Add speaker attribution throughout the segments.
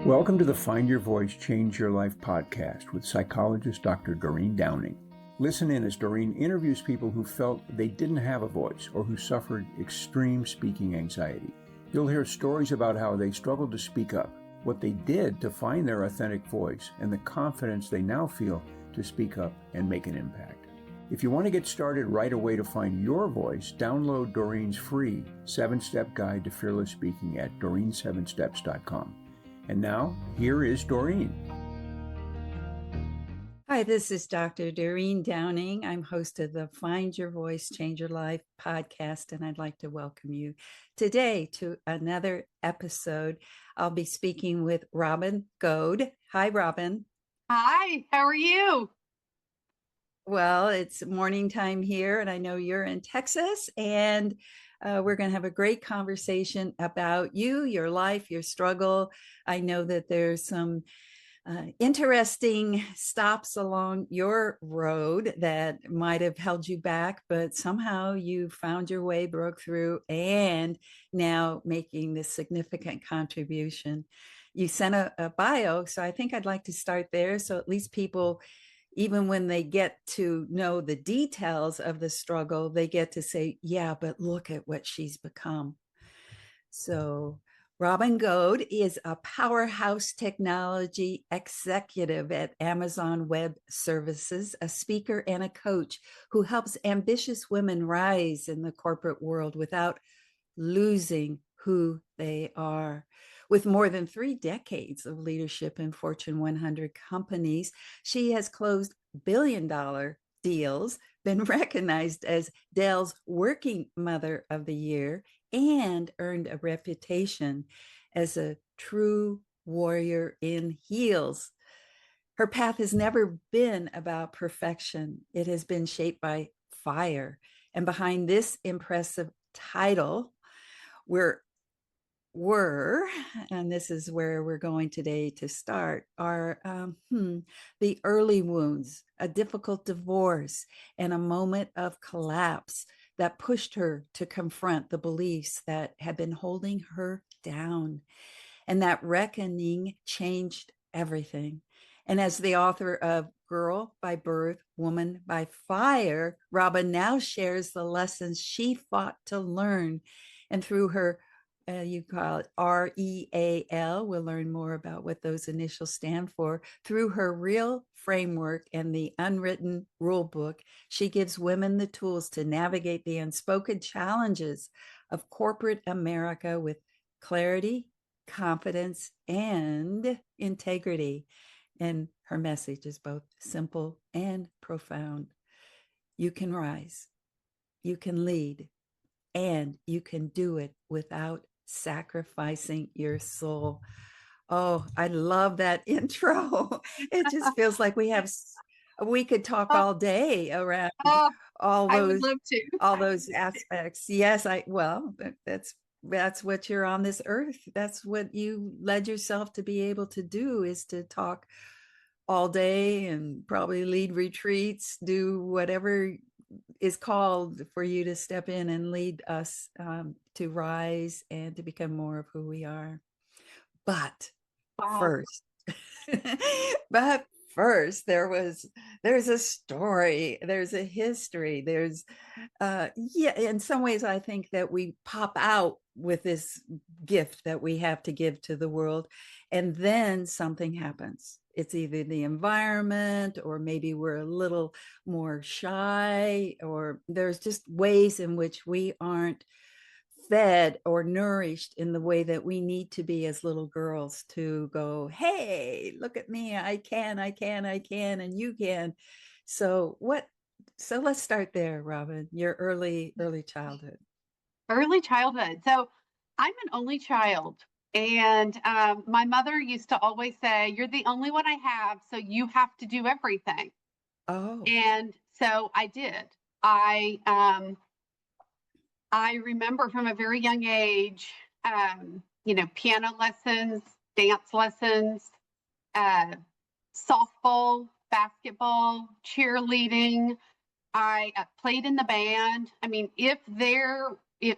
Speaker 1: Welcome to the Find Your Voice, Change Your Life podcast with psychologist Dr. Doreen Downing. Listen in as Doreen interviews people who felt they didn't have a voice or who suffered extreme speaking anxiety. You'll hear stories about how they struggled to speak up, what they did to find their authentic voice, and the confidence they now feel to speak up and make an impact. If you want to get started right away to find your voice, download Doreen's free 7-step guide to fearless speaking at doreen7steps.com. And now, here is Doreen.
Speaker 2: Hi, this is Dr. Doreen Downing. I'm host of the Find Your Voice, Change Your Life podcast, and I'd like to welcome you today to another episode. I'll be speaking with Robin Goad. Hi, Robin.
Speaker 3: Hi, how are you?
Speaker 2: Well, it's morning time here, and I know you're in Texas, and we're going to have a great conversation about you, your life, your struggle. I know that there's some interesting stops along your road that might have held you back, but somehow you found your way, broke through, and now making this significant contribution. You sent a bio, so I think I'd like to start there. So at least people, even when they get to know the details of the struggle, they get to say, yeah, but look at what she's become. So Robin Goad is a powerhouse technology executive at Amazon Web Services, a speaker and a coach who helps ambitious women rise in the corporate world without losing who they are. With more than 3 decades of leadership in Fortune 100 companies, she has closed billion-dollar deals, been recognized as Dell's Working Mother of the Year, and earned a reputation as a true warrior in heels. Her path has never been about perfection. It has been shaped by fire. And behind this impressive title, and this is where we're going today to start, are the early wounds, a difficult divorce, and a moment of collapse that pushed her to confront the beliefs that had been holding her down. And that reckoning changed everything. And as the author of Girl by Birth, Woman by Fire, Robin now shares the lessons she fought to learn. And through her you call it REAL. We'll learn more about what those initials stand for. Through her real framework and the unwritten rule book, she gives women the tools to navigate the unspoken challenges of corporate America with clarity, confidence, and integrity. And her message is both simple and profound. You can rise, you can lead, and you can do it without sacrificing your soul. Oh, I love that intro. It just feels like we could talk all day around all
Speaker 3: I would love
Speaker 2: those aspects. Yes, that's what you're on this earth. That's what you led yourself to be able to do, is to talk all day and probably lead retreats, do whatever is called for you to step in and lead us to rise and to become more of who we are. But first, there's a story, there's a history, there's in some ways I think that we pop out with this gift that we have to give to the world, and then something happens. It's either the environment, or maybe we're a little more shy, or there's just ways in which we aren't fed or nourished in the way that we need to be as little girls to go, hey, look at me, I can, and you can. So let's start there, Robin, your early childhood.
Speaker 3: Early childhood. So I'm an only child. And my mother used to always say, you're the only one I have, so you have to do everything.
Speaker 2: Oh.
Speaker 3: And so I did. I remember from a very young age, piano lessons, dance lessons, softball, basketball, cheerleading. I played in the band. I mean, if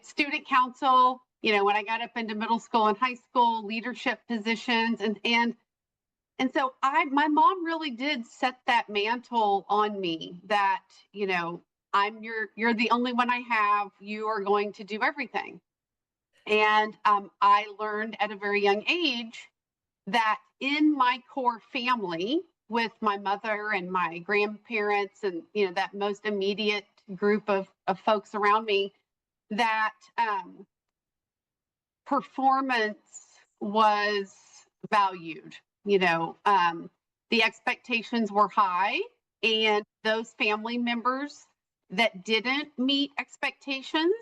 Speaker 3: student council when I got up into middle school and high school, leadership positions, and so my mom really did set that mantle on me that, you're the only one I have. You are going to do everything. And I learned at a very young age that in my core family, with my mother and my grandparents and, that most immediate group of folks around me, that performance was valued. The expectations were high, and those family members that didn't meet expectations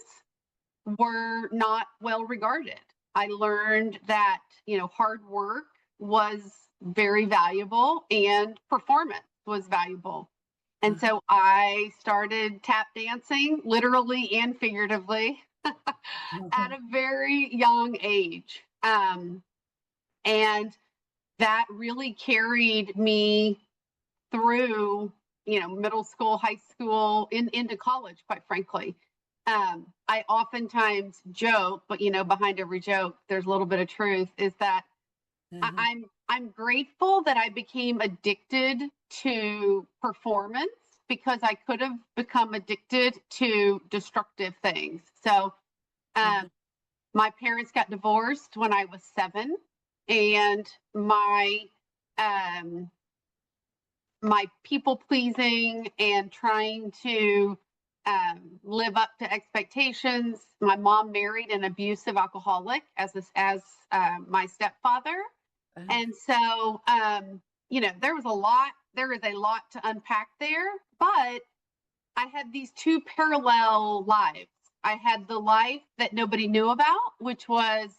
Speaker 3: were not well regarded. I learned that, hard work was very valuable and performance was valuable. And so I started tap dancing, literally and figuratively, at a very young age. And that really carried me through, middle school, high school, into college, quite frankly. I oftentimes joke, but behind every joke, there's a little bit of truth, is that I'm grateful that I became addicted to performance, because I could have become addicted to destructive things. So my parents got divorced when I was 7, and my people pleasing and trying to live up to expectations. My mom married an abusive alcoholic as my stepfather. And so, there is a lot to unpack there, but I had these two parallel lives. I had the life that nobody knew about, which was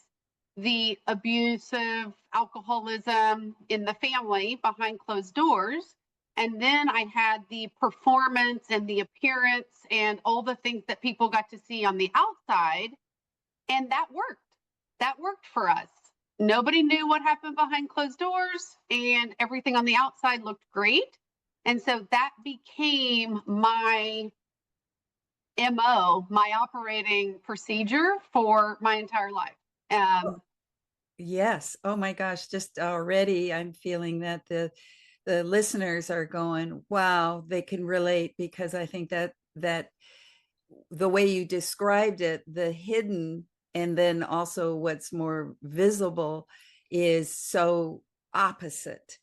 Speaker 3: the abusive alcoholism in the family behind closed doors. And then I had the performance and the appearance and all the things that people got to see on the outside. And that worked. That worked for us. Nobody knew what happened behind closed doors, and everything on the outside looked great. And so that became my MO, my operating procedure for my entire life.
Speaker 2: Yes. Oh my gosh. Just already I'm feeling that the listeners are going, wow, they can relate, because I think that the way you described it, the hidden and then also what's more visible, is so opposite.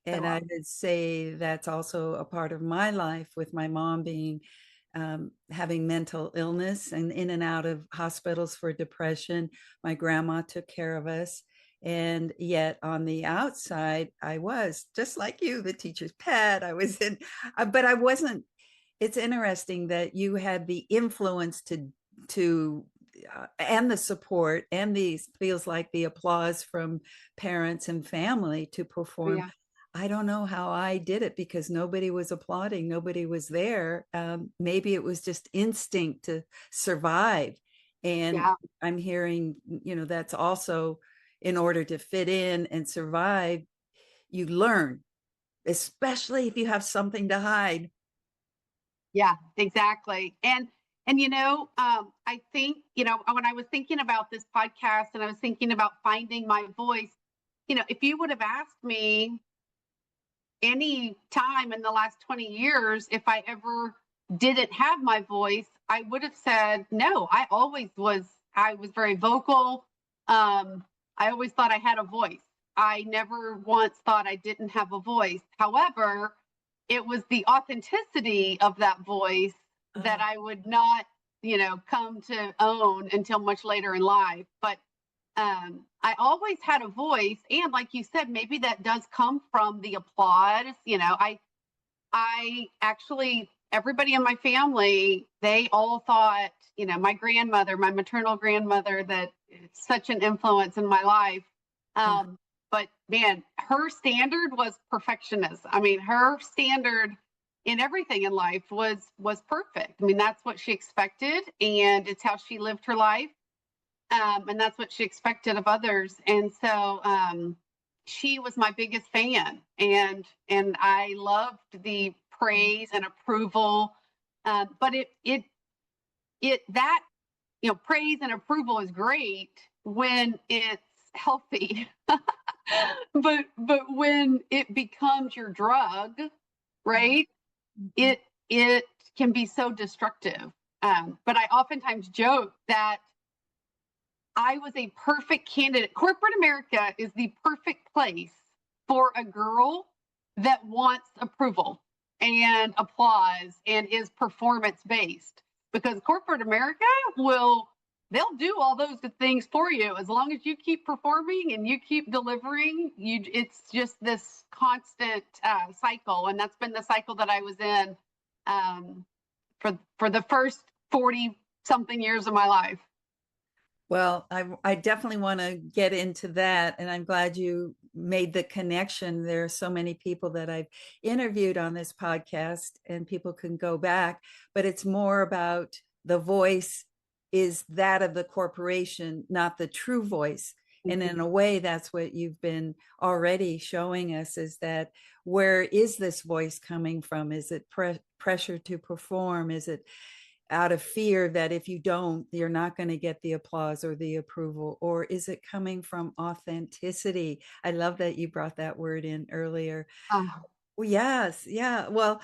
Speaker 2: And I would say that's also a part of my life, with my mom being having mental illness and in and out of hospitals for depression. My grandma took care of us. And yet on the outside, I was just like you, the teacher's pet. I was in, but I wasn't. It's interesting that you had the influence to and the support and these feels like the applause from parents and family to perform.
Speaker 3: Yeah.
Speaker 2: I don't know how I did it, because nobody was applauding. Nobody was there. Maybe it was just instinct to survive. And I'm hearing, that's also, in order to fit in and survive, you learn, especially if you have something to hide.
Speaker 3: Yeah, exactly. And I think, when I was thinking about this podcast and I was thinking about finding my voice, if you would have asked me any time in the last 20 years if I ever didn't have my voice, I would have said no. I was very vocal. I always thought I had a voice. I never once thought I didn't have a voice. However, it was the authenticity of that voice that I would not, come to own until much later in life. But I always had a voice. And like you said, maybe that does come from the applause. I actually, everybody in my family, they all thought, my grandmother, my maternal grandmother, that it's such an influence in my life. But man, her standard was perfectionist. I mean, her standard in everything in life was perfect. I mean, that's what she expected, and it's how she lived her life. And that's what she expected of others. And so she was my biggest fan, and I loved the praise and approval. But that praise and approval is great when it's healthy. but when it becomes your drug, right? It can be so destructive. But I oftentimes joke that I was a perfect candidate. Corporate America is the perfect place for a girl that wants approval and applause and is performance based, because corporate America they'll do all those good things for you as long as you keep performing and you keep delivering. It's just this constant cycle, and that's been the cycle that I was in for the first 40 something years of my life.
Speaker 2: Well, I definitely want to get into that. And I'm glad you made the connection. There are so many people that I've interviewed on this podcast, and people can go back, but it's more about the voice is that of the corporation, not the true voice. And in a way, that's what you've been already showing us, is that where is this voice coming from? Is it pressure to perform? Is it out of fear that if you don't, you're not going to get the applause or the approval? Or is it coming from authenticity? I love that you brought that word in earlier. Yes. Yeah. Well,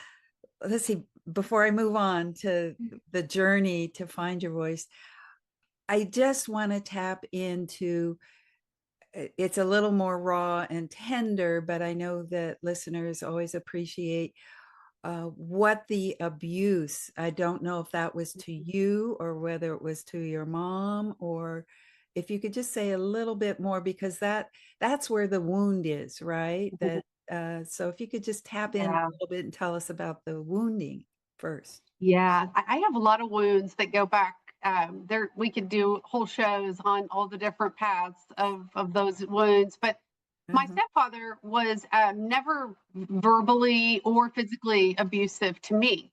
Speaker 2: let's see, before I move on to the journey to find your voice, I just want to tap into, it's a little more raw and tender, but I know that listeners always appreciate what the abuse. I don't know if that was to you or whether it was to your mom, or if you could just say a little bit more, because that's where the wound is, right? So if you could just tap in a little bit and tell us about the wounding first.
Speaker 3: Yeah, I have a lot of wounds that go back. We could do whole shows on all the different paths of those wounds, but my stepfather was never verbally or physically abusive to me.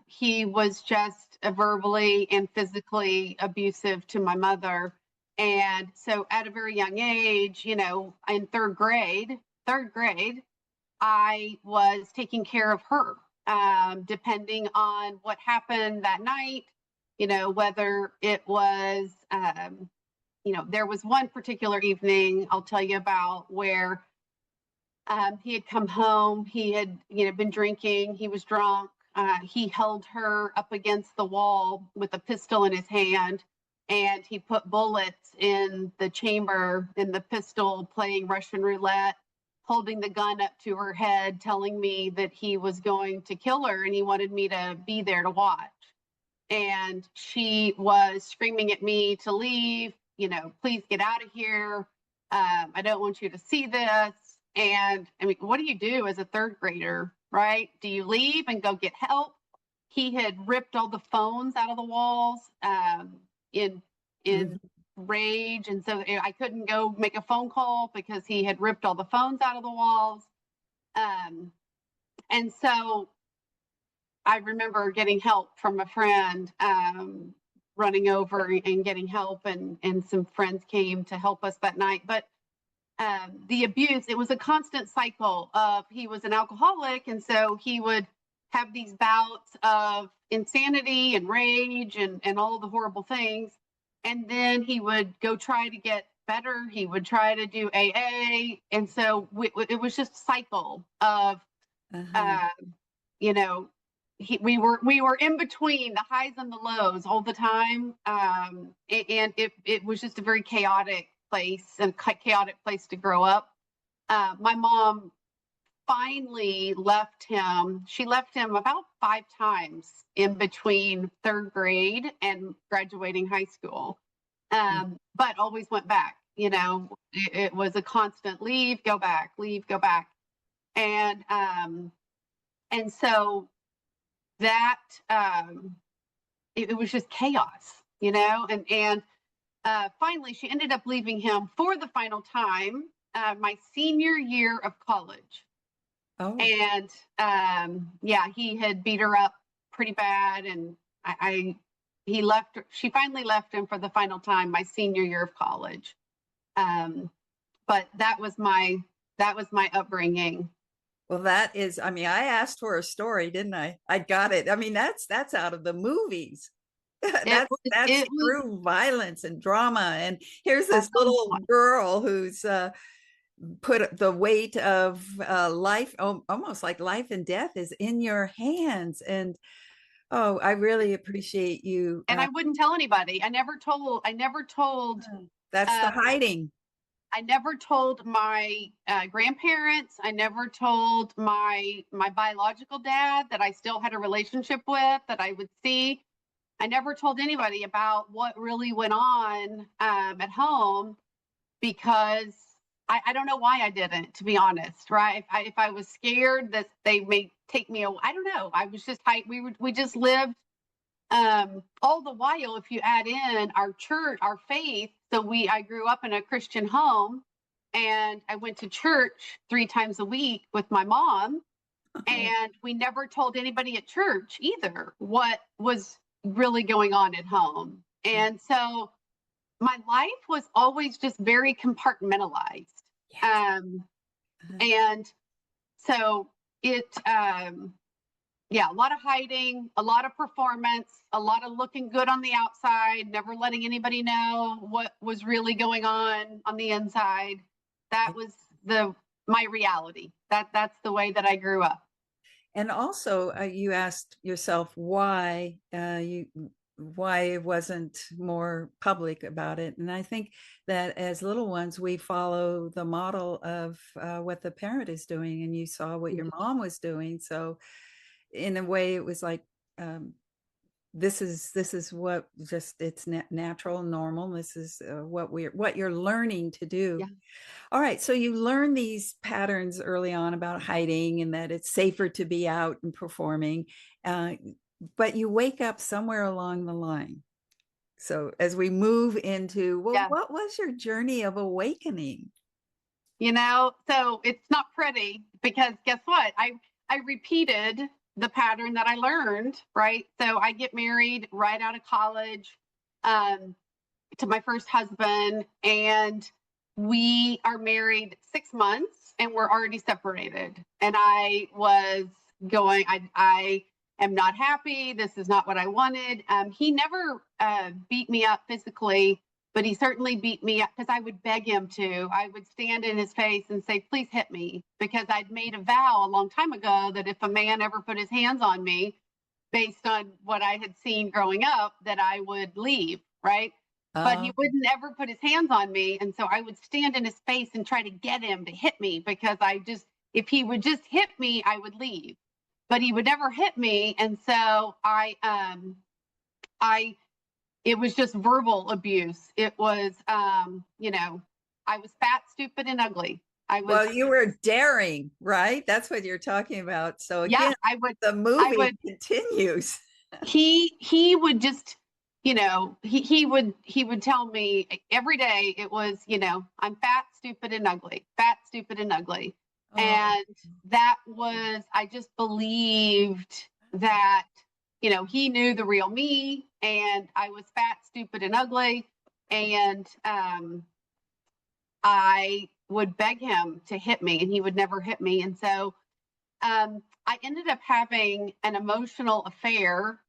Speaker 3: He was just verbally and physically abusive to my mother. And so at a very young age, in third grade, I was taking care of her, depending on what happened that night, whether it was, there was one particular evening I'll tell you about where he had come home. He had, been drinking. He was drunk. He held her up against the wall with a pistol in his hand, and he put bullets in the chamber in the pistol, playing Russian roulette, holding the gun up to her head, telling me that he was going to kill her and he wanted me to be there to watch. And she was screaming at me to leave, please get out of here. I don't want you to see this. And I mean, what do you do as a third grader, right? Do you leave and go get help? He had ripped all the phones out of the walls in rage. And so I couldn't go make a phone call because he had ripped all the phones out of the walls. And so I remember getting help from a friend, running over and getting help, and some friends came to help us that night. But the abuse, it was a constant cycle of, he was an alcoholic, and so he would have these bouts of insanity and rage and all the horrible things. And then he would go try to get better. He would try to do AA. And so it was just a cycle of, we were in between the highs and the lows all the time. And it was just a very chaotic place to grow up. My mom finally left him. She left him about 5 times in between third grade and graduating high school. But always went back. It was a constant leave, go back, leave, go back. And so that it was just chaos, and finally she ended up leaving him for the final time my senior year of college. And he had beat her up pretty bad, and she finally left him for the final time my senior year of college. But that was my upbringing.
Speaker 2: Well, that is, I mean, I asked for a story, didn't I? I got it. I mean, that's out of the movies. That's
Speaker 3: it was
Speaker 2: true violence and drama. And here's
Speaker 3: oh
Speaker 2: this little
Speaker 3: my,
Speaker 2: girl who's put the weight of life, almost like life and death, is in your hands. And oh, I really appreciate you.
Speaker 3: and I wouldn't tell anybody.
Speaker 2: That's the
Speaker 3: Um,
Speaker 2: hiding.
Speaker 3: I never told my grandparents. I never told my biological dad that I still had a relationship with, that I would see. I never told anybody about what really went on at home, because I don't know why I didn't, to be honest. Right? If I was scared that they may take me away, I don't know. I was just we just lived all the while. If you add in our church, our faith, so I grew up in a Christian home, and I went to church 3 times a week with my mom, and we never told anybody at church either what was really going on at home. And so my life was always just very compartmentalized. And so yeah, a lot of hiding, a lot of performance, a lot of looking good on the outside, never letting anybody know what was really going on the inside. That was my reality. That's the way that I grew up.
Speaker 2: And also, you asked yourself why it wasn't more public about it. And I think that as little ones, we follow the model of what the parent is doing, and you saw what your mom was doing. So in a way, it was like, this is what just, it's natural, normal. This is what you're learning to do.
Speaker 3: Yeah.
Speaker 2: All right. So you learn these patterns early on about hiding, and that it's safer to be out and performing. But you wake up somewhere along the line. So as we move into, what was your journey of awakening?
Speaker 3: So it's not pretty, because guess what? I repeated the pattern that I learned, right? So I get married right out of college to my first husband, and we are married 6 months and we're already separated. And I was going, I am not happy. This is not what I wanted. He never beat me up physically, but he certainly beat me up because I would beg him to. I would stand in his face and say, please hit me, because I'd made a vow a long time ago that if a man ever put his hands on me, based on what I had seen growing up, that I would leave, right? But he wouldn't ever put his hands on me. And so I would stand in his face and try to get him to hit me, because if he would just hit me, I would leave. But he would never hit me. And so it was just verbal abuse. It was, I was fat, stupid, and ugly.
Speaker 2: Well, you were daring, right? That's what you're talking about. So again, the movie continues.
Speaker 3: He would just, he would tell me every day, it was, I'm fat, stupid, and ugly, fat, stupid, and ugly. Oh. And that was, I just believed that, he knew the real me, and I was fat, stupid, and ugly. And I would beg him to hit me, and he would never hit me. And so I ended up having an emotional affair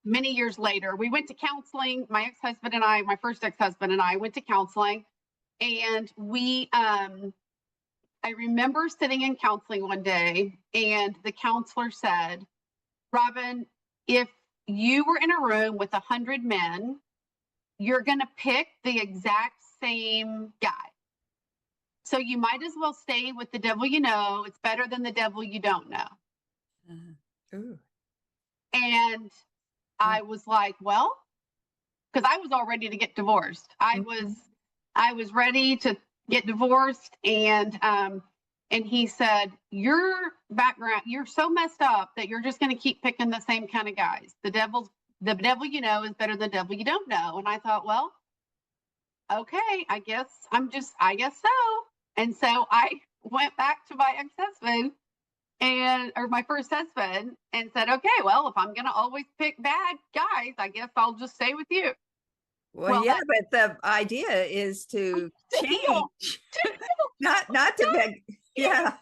Speaker 3: many years later. We went to counseling. My ex-husband and I, my first ex-husband and I, went to counseling, and I remember sitting in counseling one day, and the counselor said, Robin, if you were in a room with 100 men, you're going to pick the exact same guy. So you might as well stay with the devil you know. It's better than the devil you don't know.
Speaker 2: Ooh.
Speaker 3: And I was like, well, because I was all ready to get divorced. I was ready to get divorced. And he said, your background, you're so messed up that you're just going to keep picking the same kind of guys. The devil you know is better than the devil you don't know. And I thought, well, okay, I guess so. And so I went back to my ex-husband or my first husband, and said, okay, well, if I'm going to always pick bad guys, I guess I'll just stay with you.
Speaker 2: Well, yeah, but the idea is to change, not to beg. Yeah.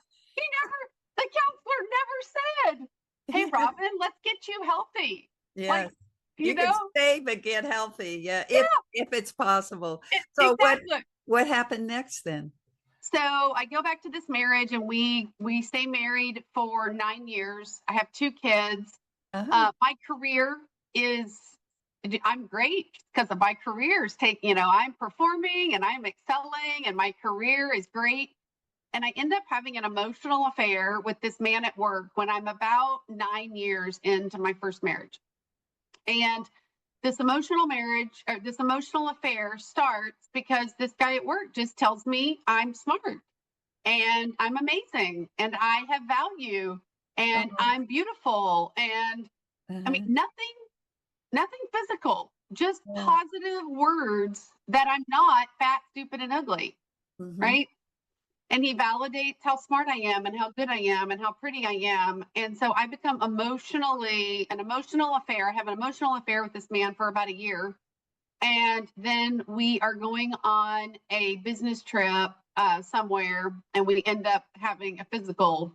Speaker 3: The counselor never said, hey, Robin, let's get you healthy.
Speaker 2: Yeah.
Speaker 3: Like,
Speaker 2: You
Speaker 3: know?
Speaker 2: can stay but get healthy. Yeah,
Speaker 3: Yeah,
Speaker 2: if it's possible.
Speaker 3: it,
Speaker 2: So
Speaker 3: exactly.
Speaker 2: what happened next then?
Speaker 3: So I go back to this marriage, and we stay married for 9 years. I have 2 kids.
Speaker 2: Uh-huh.
Speaker 3: My career is, I'm great because of my career is I'm performing and I'm excelling, and my career is great. And I end up having an emotional affair with this man at work when I'm about 9 years into my first marriage. And this emotional affair starts because this guy at work just tells me I'm smart and I'm amazing and I have value and
Speaker 2: Uh-huh.
Speaker 3: I'm beautiful. And I mean,
Speaker 2: Uh-huh.
Speaker 3: nothing physical, just
Speaker 2: Yeah.
Speaker 3: positive words that I'm not fat, stupid, and ugly.
Speaker 2: Mhm.
Speaker 3: Right. And he validates how smart I am and how good I am and how pretty I am. And so I become an emotional affair. I have an emotional affair with this man for about a year. And then we are going on a business trip somewhere, and we end up having a physical.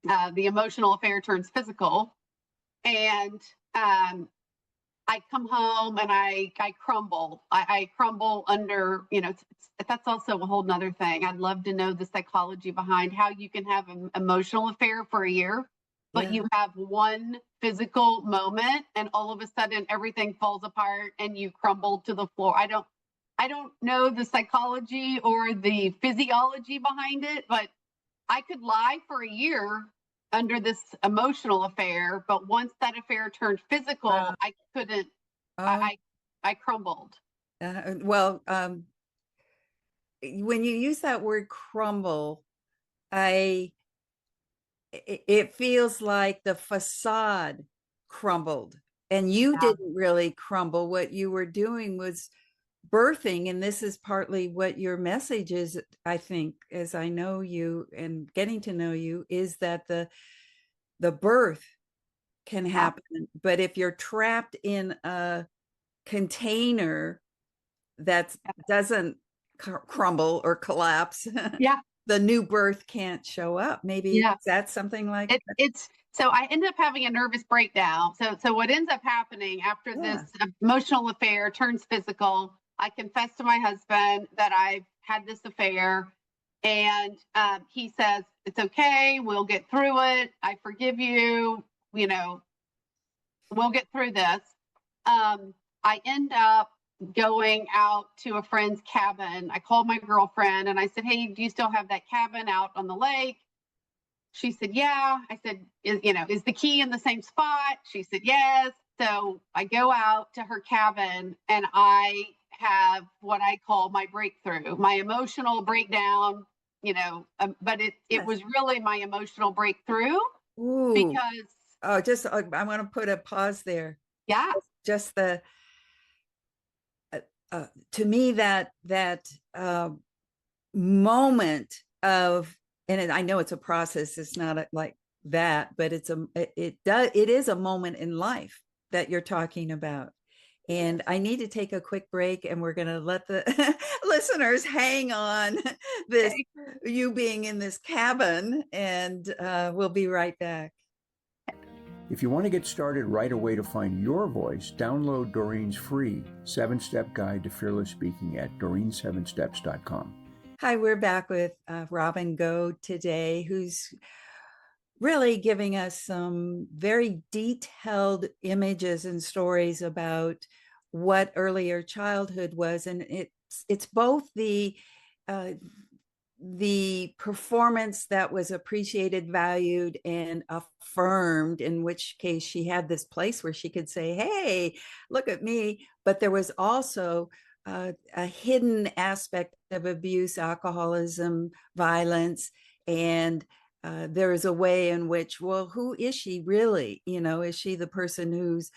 Speaker 3: The emotional affair turns physical. And I come home and I crumble. I crumble under, that's also a whole nother thing. I'd love to know the psychology behind how you can have an emotional affair for a year, but
Speaker 2: Yeah.
Speaker 3: you have one physical moment and all of a sudden everything falls apart and you crumble to the floor. I don't know the psychology or the physiology behind it, but I could lie for a year under this emotional affair, but once that affair turned physical, I couldn't.
Speaker 2: Oh,
Speaker 3: I crumbled.
Speaker 2: well, when you use that word crumble, it feels like the facade crumbled, and you
Speaker 3: Yeah.
Speaker 2: didn't really crumble. What you were doing was birthing, and this is partly what your message is, I think, as I know you and getting to know you, is that the birth can
Speaker 3: Yeah.
Speaker 2: happen, but if you're trapped in a container that doesn't crumble or collapse,
Speaker 3: Yeah.
Speaker 2: the new birth can't show up. Maybe
Speaker 3: Yeah.
Speaker 2: that's something like that.
Speaker 3: It's so I end up having a nervous breakdown. So what ends up happening after this
Speaker 2: Yeah.
Speaker 3: emotional affair turns physical, I confess to my husband that I've had this affair, and he says it's okay. We'll get through it. I forgive you. We'll get through this. I end up going out to a friend's cabin. I called my girlfriend and I said, "Hey, do you still have that cabin out on the lake?" She said, "Yeah." I said, "Is the key in the same spot?" She said, "Yes." So I go out to her cabin and I have what I call my breakthrough, my emotional breakdown, but it
Speaker 2: Yes.
Speaker 3: was really my emotional breakthrough
Speaker 2: Ooh.
Speaker 3: because,
Speaker 2: Oh, I want to put a pause there.
Speaker 3: yeah,
Speaker 2: Just the to me that moment of, and I know it's a process. It's not like that, but it is a moment in life that you're talking about. And I need to take a quick break, and we're going to let the listeners hang on this, you being in this cabin, and we'll be right back.
Speaker 1: If you want to get started right away to find your voice, download Doreen's free 7-step guide to fearless speaking at doreen7steps.com.
Speaker 2: Hi, we're back with Robin Goad today, who's really giving us some very detailed images and stories about what earlier childhood was. And it's both the performance that was appreciated, valued, and affirmed, in which case she had this place where she could say, "Hey, look at me." But there was also a hidden aspect of abuse, alcoholism, violence, and there is a way in which, well, who is she really? Is she the person who's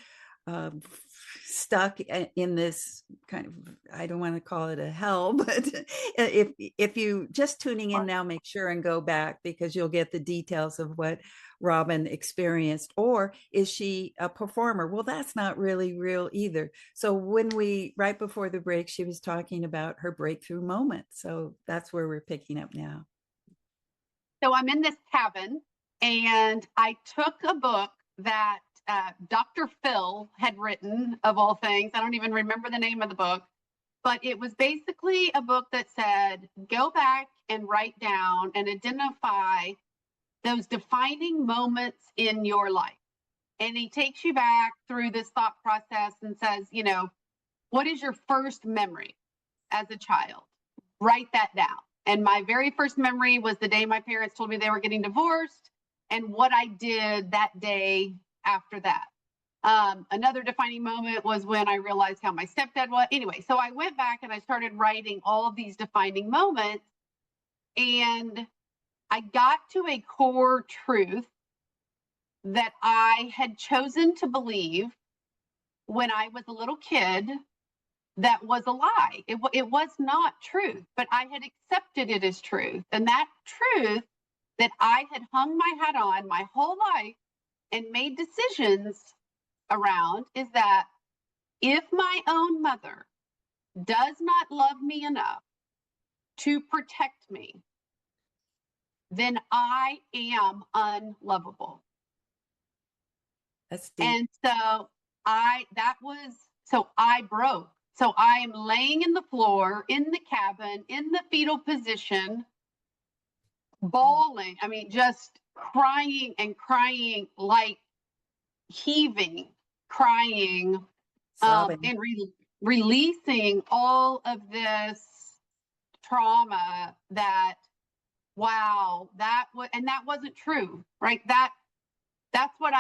Speaker 2: stuck in this kind of, I don't want to call it a hell, but if you just tuning in now, make sure and go back, because you'll get the details of what Robin experienced. Or is she a performer? Well, that's not really real either. So right before the break, she was talking about her breakthrough moment. So that's where we're picking up now.
Speaker 3: So I'm in this cabin and I took a book that Dr. Phil had written, of all things. I don't even remember the name of the book, but it was basically a book that said, go back and write down and identify those defining moments in your life. And he takes you back through this thought process and says, what is your first memory as a child? Write that down. And my very first memory was the day my parents told me they were getting divorced and what I did that day after that. Another defining moment was when I realized how my stepdad was. Anyway, so I went back and I started writing all of these defining moments, and I got to a core truth that I had chosen to believe when I was a little kid that was a lie. It was not truth, but I had accepted it as truth. And that truth that I had hung my hat on my whole life and made decisions around is that if my own mother does not love me enough to protect me, then I am unlovable.
Speaker 2: That's deep.
Speaker 3: And so I broke. So I am laying in the floor, in the cabin, in the fetal position, bawling. I mean, just crying and crying, like heaving, crying, and releasing all of this trauma that, wow, that wasn't true, right? That's what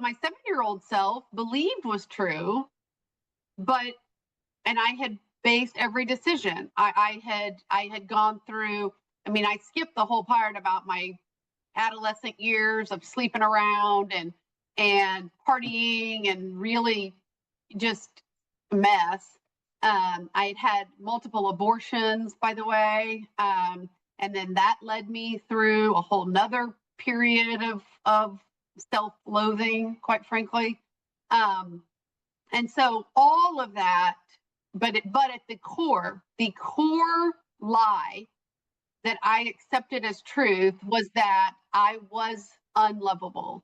Speaker 3: my 7-year-old self believed was true, and I had based every decision. I had gone through, I skipped the whole part about my adolescent years of sleeping around and partying and really just a mess. I had multiple abortions, by the way. And then that led me through a whole nother period of self-loathing, quite frankly. And so all of that, but at the core lie that I accepted as truth was that I was unlovable.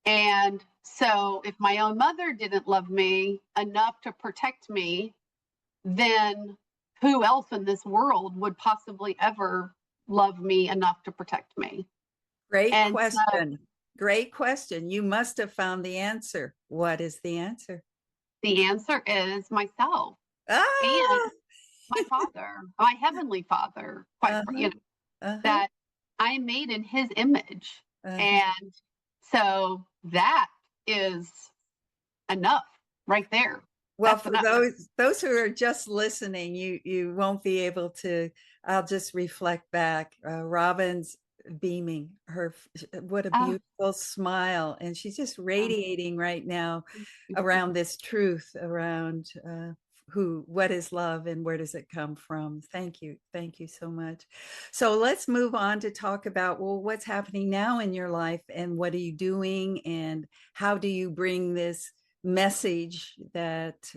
Speaker 3: And so if my own mother didn't love me enough to protect me, then who else in this world would possibly ever love me enough to protect me?
Speaker 2: Great question. Great question. You must have found the answer. What is the answer?
Speaker 3: The answer is myself and my father, my heavenly father, that I am made in his image. And so that is enough right there.
Speaker 2: Well, for those who are just listening, you won't be able to. I'll just reflect back. Robin's beaming. What a beautiful smile, and she's just radiating right now around this truth around what is love and where does it come from. Thank you so much. So let's move on to talk about, well, what's happening now in your life and what are you doing and how do you bring this message that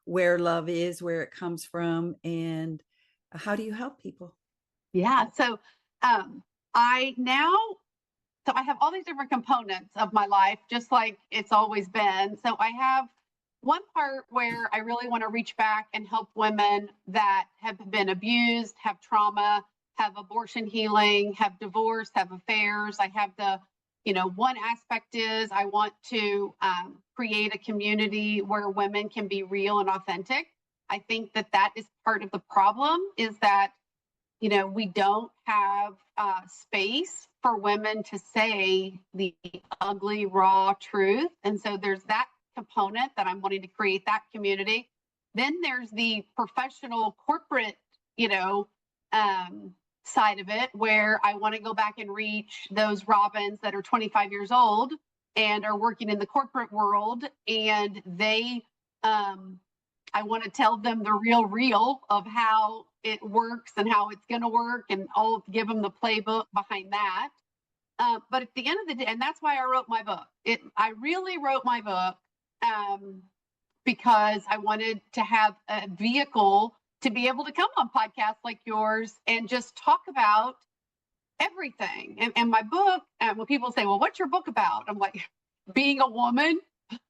Speaker 2: where love is, where it comes from, and how do you help people?
Speaker 3: Yeah, so I have all these different components of my life, just like it's always been. So I have one part where I really want to reach back and help women that have been abused, have trauma, have abortion healing, have divorce, have affairs. I have one aspect is I want to create a community where women can be real and authentic. I think that is part of the problem is that, we don't have space for women to say the ugly, raw truth. And so there's that component that I'm wanting to create that community. Then there's the professional corporate, side of it where I want to go back and reach those Robins that are 25 years old and are working in the corporate world. And I want to tell them the real of how it works and how it's going to work, and I'll give them the playbook behind that. But at the end of the day, and that's why I wrote my book. I really wrote my book because I wanted to have a vehicle to be able to come on podcasts like yours and just talk about everything. And my book, when people say, well, what's your book about? I'm like, being a woman.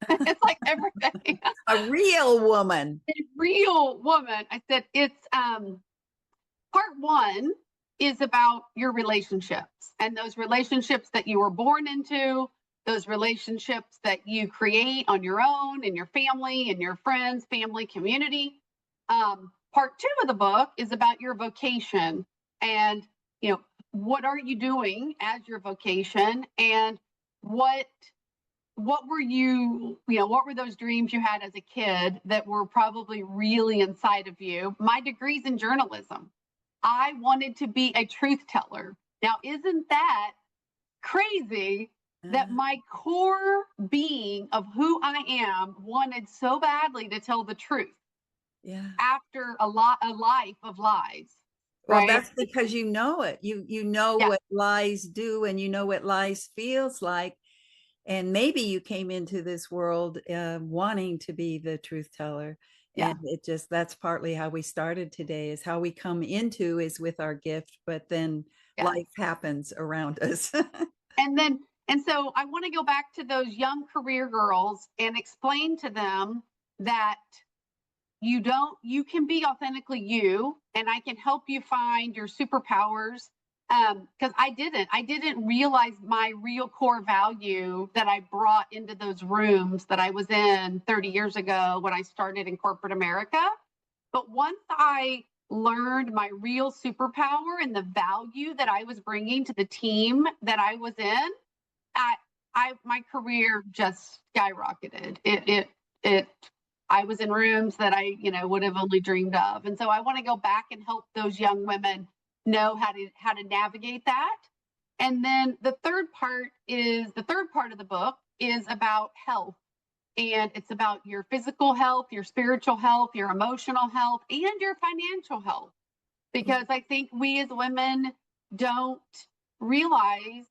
Speaker 3: It's like everything.
Speaker 2: A real woman.
Speaker 3: A real woman. I said, it's part one is about your relationships and those relationships that you were born into, those relationships that you create on your own, in your family, in your friends, family, community. Part two of the book is about your vocation and, what are you doing as your vocation, and what were you, what were those dreams you had as a kid that were probably really inside of you? My degree's in journalism. I wanted to be a truth teller. Now, isn't that crazy that my core being of who I am wanted so badly to tell the truth?
Speaker 2: Yeah.
Speaker 3: After a life of lies.
Speaker 2: Well,
Speaker 3: right?
Speaker 2: that's because you know it. You know
Speaker 3: Yeah.
Speaker 2: what lies do, and you know what lies feels like. And maybe you came into this world wanting to be the truth teller.
Speaker 3: Yeah.
Speaker 2: And that's partly how we started today, is how we come into is with our gift, but then
Speaker 3: Yeah.
Speaker 2: life happens around us.
Speaker 3: And so I want to go back to those young career girls and explain to them that you can be authentically you, and I can help you find your superpowers. Because I didn't realize my real core value that I brought into those rooms that I was in 30 years ago when I started in corporate America. But once I learned my real superpower and the value that I was bringing to the team that I was in, my career just skyrocketed. I was in rooms that I, would have only dreamed of. And so I want to go back and help those young women know how to navigate that. And then the third part of the book is about health. And it's about your physical health, your spiritual health, your emotional health, and your financial health. Because I think we as women don't realize,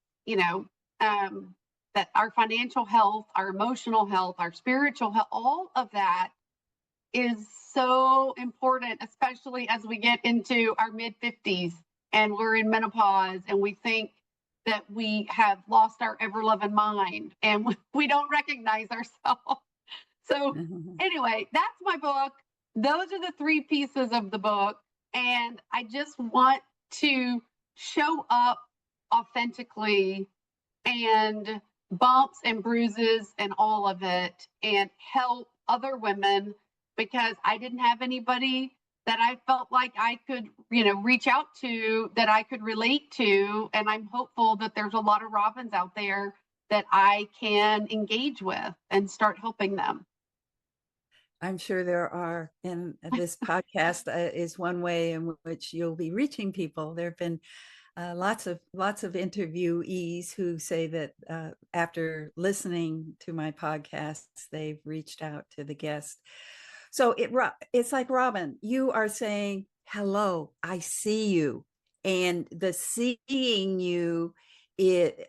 Speaker 3: that our financial health, our emotional health, our spiritual health, all of that is so important, especially as we get into our mid 50s and we're in menopause and we think that we have lost our ever loving mind and we don't recognize ourselves. So anyway, that's my book. Those are the three pieces of the book. And I just want to show up authentically, and bumps and bruises and all of it, and help other women, because I didn't have anybody that I felt like I could, reach out to, that I could relate to. And I'm hopeful that there's a lot of Robins out there that I can engage with and start helping them.
Speaker 2: I'm sure there are, and this podcast is one way in which you'll be reaching people. There have been lots of interviewees who say that after listening to my podcasts, they've reached out to the guest. So it's like, Robin, you are saying, hello, I see you. And the seeing you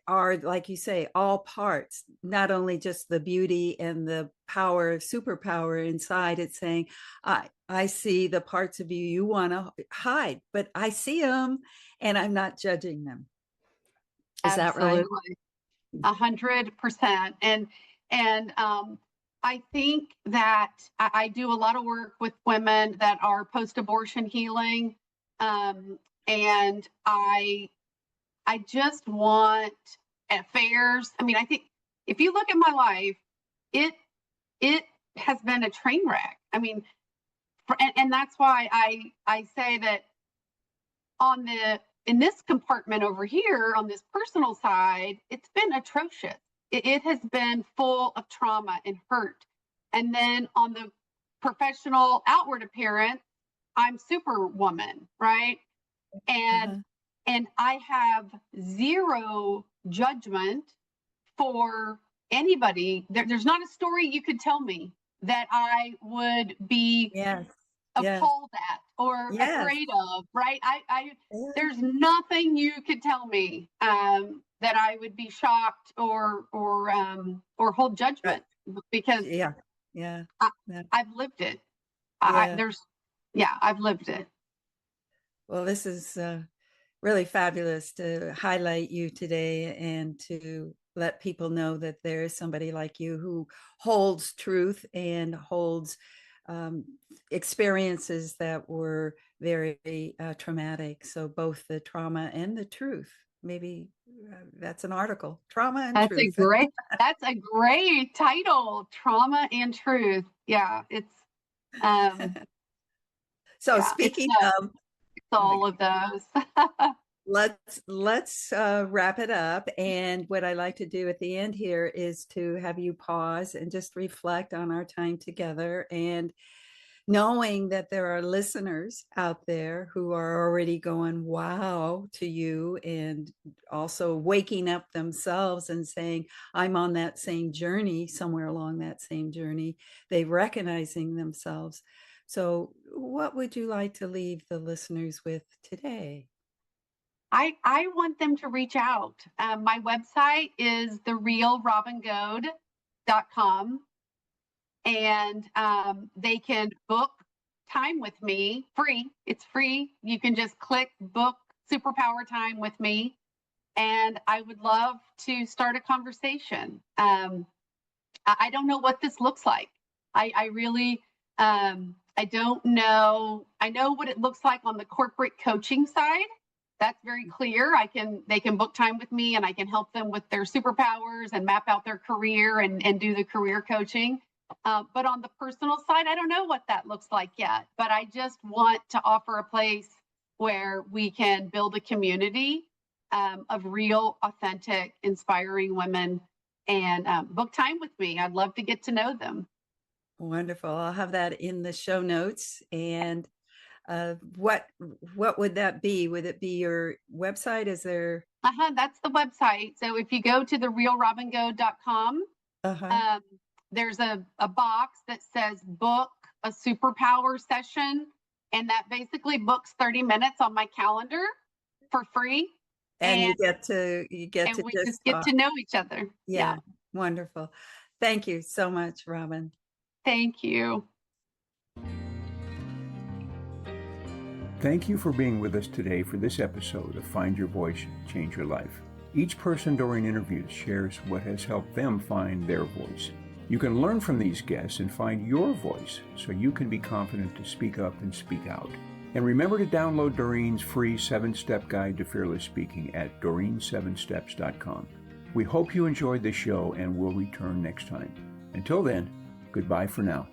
Speaker 2: are, like you say, all parts, not only just the beauty and the power, superpower inside. It's saying, I see the parts of you you want to hide, but I see them and I'm not judging them. Is
Speaker 3: Absolutely.
Speaker 2: that right?
Speaker 3: 100%. And I think that I do a lot of work with women that are post-abortion healing. And I just want affairs. I mean, I think if you look at my life, it has been a train wreck. I mean, and that's why I say that in this compartment over here, on this personal side, it's been atrocious. It has been full of trauma and hurt. And then on the professional outward appearance, I'm superwoman, right? And I have zero judgment for anybody. There's not a story you could tell me that I would be appalled at or afraid of, right? There's nothing you could tell me that I would be shocked or hold judgment, because I've lived it. I've lived it.
Speaker 2: Well, this is really fabulous to highlight you today and to let people know that there is somebody like you who holds truth and holds experiences that were very traumatic. So both the trauma and the truth. Maybe that's an article, Trauma and
Speaker 3: That's
Speaker 2: Truth.
Speaker 3: that's a great title, Trauma and Truth. Yeah, it's
Speaker 2: So
Speaker 3: yeah,
Speaker 2: speaking of,
Speaker 3: it's all of those.
Speaker 2: let's wrap it up. And what I like to do at the end here is to have you pause and just reflect on our time together, and knowing that there are listeners out there who are already going wow to you, and also waking up themselves and saying, I'm on that same journey, somewhere along that same journey, they recognizing themselves. So what would you like to leave the listeners with today?
Speaker 3: I want them to reach out. My website is therealrobingoad.com, and they can book time with me free. It's free. You can just click book superpower time with me, and I would love to start a conversation. I don't know what this looks like. I really, I don't know. I know what it looks like on the corporate coaching side. That's very clear. They can book time with me, and I can help them with their superpowers and map out their career and do the career coaching. But on the personal side, I don't know what that looks like yet, but I just want to offer a place where we can build a community of real, authentic, inspiring women, and book time with me. I'd love to get to know them.
Speaker 2: Wonderful. I'll have that in the show notes. And what would that be? Would it be your website? Is there?
Speaker 3: That's the website. So if you go to therealrobingoad.com, there's a box that says book a superpower session, and that basically books 30 minutes on my calendar for free.
Speaker 2: And you get to
Speaker 3: we
Speaker 2: just
Speaker 3: get to know each other.
Speaker 2: Yeah. Wonderful. Thank you so much, Robin.
Speaker 3: Thank you.
Speaker 1: Thank you for being with us today for this episode of Find Your Voice, Change Your Life. Each person Doreen interviews shares what has helped them find their voice. You can learn from these guests and find your voice so you can be confident to speak up and speak out. And remember to download Doreen's free 7-step guide to fearless speaking at doreen7steps.com. We hope you enjoyed the show and will return next time. Until then, goodbye for now.